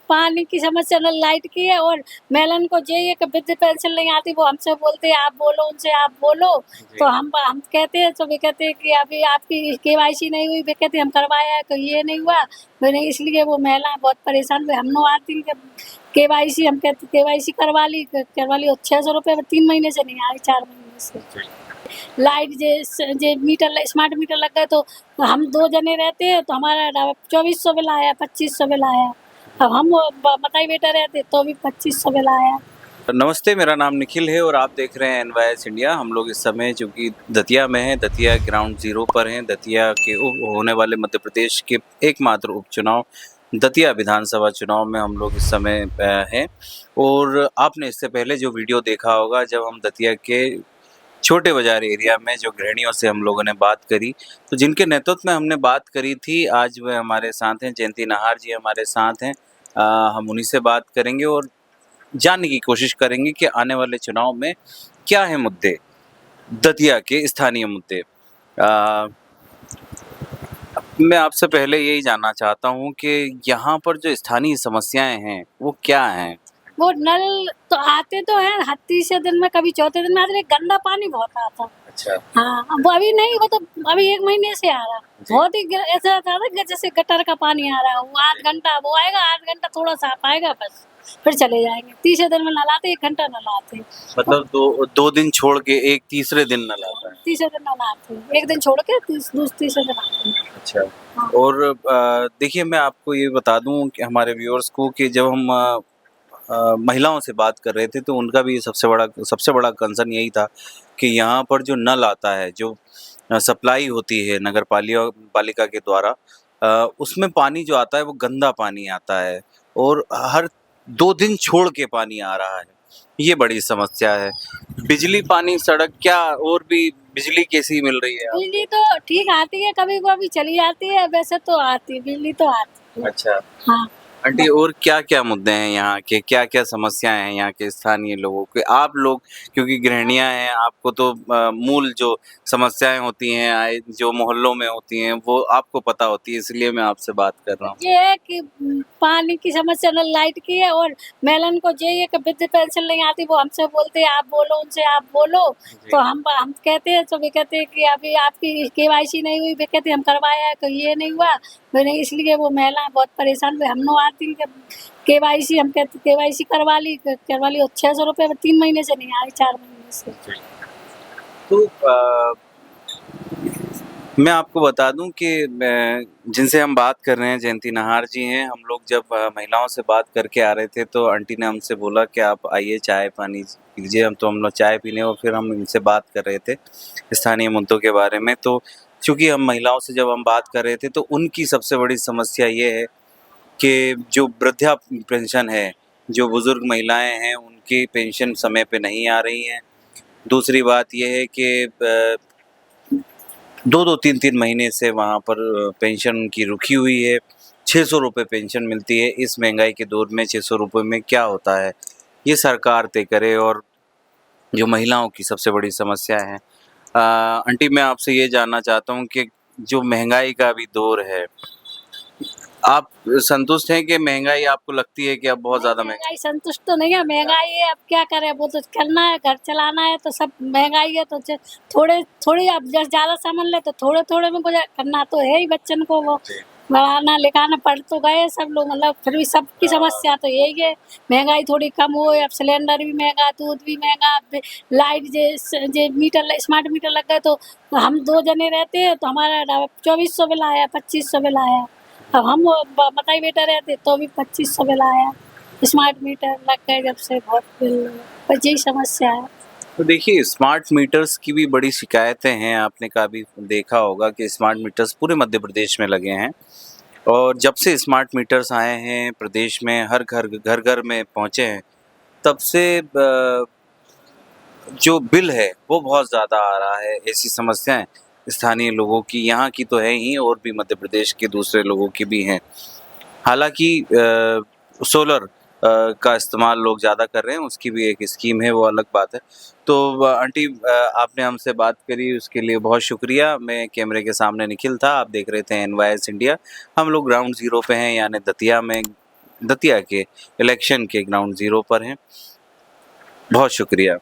पानी की समस्या न लाइट की है, और महिलाओं को ये कि वृद्ध पेंशन नहीं आती, वो हमसे बोलते हैं आप बोलो, उनसे आप बोलो। तो हम कहते हैं, तो वे कहते हैं कि अभी आपकी केवाईसी नहीं हुई, वे कहते हैं हम करवाया है तो ये नहीं हुआ। मैंने इसलिए वो महिलाएं बहुत परेशान हुई। हम आती हैं केवाईसी, हम कहते केवाईसी करवा ली और 600 रुपये 3 महीने से नहीं आ रही, 4 महीने से। लाइट जे मीटर स्मार्ट मीटर लग गए, तो हम 2 जने रहते हैं, तो हमारा 2400 बिल आया, 2500 बिल आया। अब हम माता बेटा रहते तो भी 2500 बिल आया। नमस्ते, मेरा नाम निखिल है और आप देख रहे हैं एनवाईएस इंडिया। हम लोग इस समय जो कि दतिया में हैं, दतिया ग्राउंड जीरो पर हैं। दतिया के होने वाले मध्य प्रदेश के एकमात्र उपचुनाव दतिया विधानसभा चुनाव में हम लोग इस समय हैं। और आपने इससे पहले जो वीडियो देखा होगा, जब हम दतिया के छोटे बाजार एरिया में जो गृहिणियों से हम लोगों ने बात करी, तो जिनके नेतृत्व में हमने बात करी थी, आज वह हमारे साथ हैं। जयंती नाहर जी हमारे साथ हैं। हम उन्हीं से बात करेंगे और जानने की कोशिश करेंगे कि आने वाले चुनाव में क्या है मुद्दे, दतिया के स्थानीय मुद्दे। मैं आपसे पहले यही जानना चाहता हूं कि यहाँ पर जो स्थानीय समस्याएं हैं वो क्या हैं? वो नल तो आते तो हैं, तीसरे दिन में कभी चौथे दिन में आते, लेकिन गंदा पानी बहुत आता। अच्छा। हाँ, वो अभी नहीं, वो तो अभी 1 महीने से आ रहा। बहुत ही ऐसा आता ना कि जैसे गटर का पानी आ रहा है, वो 8 घंटा वो आएगा, 8 घंटा थोड़ा सा आएगा, बस फिर चले जाएंगे। तीसरे दिन में नलाते 1 घंटा नलाते। मतलब दो दिन छोड़ के एक तीसरे दिन नल आता है? तीसरे दिन नलाते, एक दिन छोड़ के तीसरे दिन आते हैं। अच्छा। हाँ। और देखिए, मैं आपको ये बता दूं कि हमारे व्यूअर्स को कि जब हम महिलाओं से बात कर रहे थे, तो उनका भी सबसे बड़ा कंसर्न यही था कि यहाँ पर जो नल आता है, जो सप्लाई होती है नगर पालिका के द्वारा, उसमें पानी जो आता है वो गंदा पानी आता है और हर 2 दिन छोड़ के पानी आ रहा है। ये बड़ी समस्या है। बिजली, पानी, सड़क, क्या और भी बिजली कैसी मिल रही है आपको? बिजली तो ठीक आती है, कभी कभी चली जाती है, वैसे तो आती बिजली तो आती है। अच्छा। हाँ। आंटी, और क्या-क्या मुद्दे हैं यहाँ के? क्या-क्या समस्याएं हैं यहाँ के स्थानीय लोगों के? आप लोग क्योंकि गृहिणियाँ हैं, आपको तो मूल जो समस्याएं होती हैं, जो मोहल्लों में होती हैं, वो आपको पता होती है, इसलिए मैं आपसे बात कर रहा हूँ। ये है कि पानी की समस्या न लाइट की है, और महिलाओं को ये है कि वृद्ध पेंशन नहीं आती, वो हमसे बोलते हैं आप बोलो, उनसे आप बोलो। तो हम कहते हैं, तो वे कहते हैं कि अभी आपकी केवाईसी नहीं हुई, वे कहते हैं हम करवाया है तो ये नहीं हुआ। मैंने इसलिए वो महिलाएं बहुत परेशान हुई। हम आती केवाईसी, हम कहते केवाईसी करवा ली और 600 रुपये 3 महीने से नहीं आ रही, 4 महीने से। तो मैं आपको बता दूं कि जिनसे हम बात कर रहे हैं, जयंती नाहर जी हैं। हम लोग जब महिलाओं से बात करके आ रहे थे, तो आंटी ने हमसे बोला कि आप आइए, चाय पानी पीजिए। हम लोग चाय पीने और फिर हम इनसे बात कर रहे थे स्थानीय मुद्दों के बारे में। तो चूँकि हम महिलाओं से जब हम बात कर रहे थे, तो उनकी सबसे बड़ी समस्या ये है कि जो वृद्धा पेंशन है, जो बुज़ुर्ग महिलाएँ हैं, उनकी पेंशन समय पे नहीं आ रही है। दूसरी बात ये है कि 2-2 3-3 महीने से वहाँ पर पेंशन उनकी रुकी हुई है। 600 रुपये पेंशन मिलती है। इस महंगाई के दौर में 600 रुपये में क्या होता है, ये सरकार तय करे। और जो महिलाओं की सबसे बड़ी समस्या है, आंटी, मैं आपसे ये जानना चाहता हूँ कि जो महंगाई का अभी दौर है, आप संतुष्ट हैं कि महंगाई आपको लगती है कि अब बहुत ज़्यादा महंगाई संतुष्ट तो नहीं है, महंगाई है, अब क्या करें, वो तो करना है, घर चलाना है, तो सब महंगाई है, तो थोड़ी अब ज़्यादा सामान ले तो थोड़े में गुजर करना तो है ही। बच्चन को वो पढ़ाना लिखाना, पढ़ तो गए सब लोग, मतलब फिर भी सबकी समस्या तो यही है, महंगाई थोड़ी कम हो। अब सिलेंडर भी महंगा, दूध भी महंगा, लाइट जे मीटर स्मार्ट मीटर लग गए, तो हम 2 जने रहते हैं, तो हमारा 2400 बिल आया, 2500 बिल आया। अब हम माता बेटा रहते तो भी 2500 बिल आया। स्मार्ट मीटर लग गए जब से बहुत बिल, बस यही समस्या है। तो देखिए, स्मार्ट मीटर्स की भी बड़ी शिकायतें हैं। आपने काफ़ी देखा होगा कि स्मार्ट मीटर्स पूरे मध्य प्रदेश में लगे हैं, और जब से स्मार्ट मीटर्स आए हैं प्रदेश में, हर घर में पहुँचे हैं, तब से जो बिल है वो बहुत ज़्यादा आ रहा है। ऐसी समस्याएं स्थानीय लोगों की, यहाँ की तो है ही, और भी मध्य प्रदेश के दूसरे लोगों की भी हैं। हालांकि सोलर का इस्तेमाल लोग ज़्यादा कर रहे हैं, उसकी भी एक स्कीम है, वो अलग बात है। तो आंटी, आपने हमसे बात करी, उसके लिए बहुत शुक्रिया। मैं कैमरे के सामने निखिल था, आप देख रहे थे एनवाईएस इंडिया। हम लोग ग्राउंड ज़ीरो पे हैं, यानी दतिया में, दतिया के इलेक्शन के ग्राउंड जीरो पर हैं। बहुत शुक्रिया।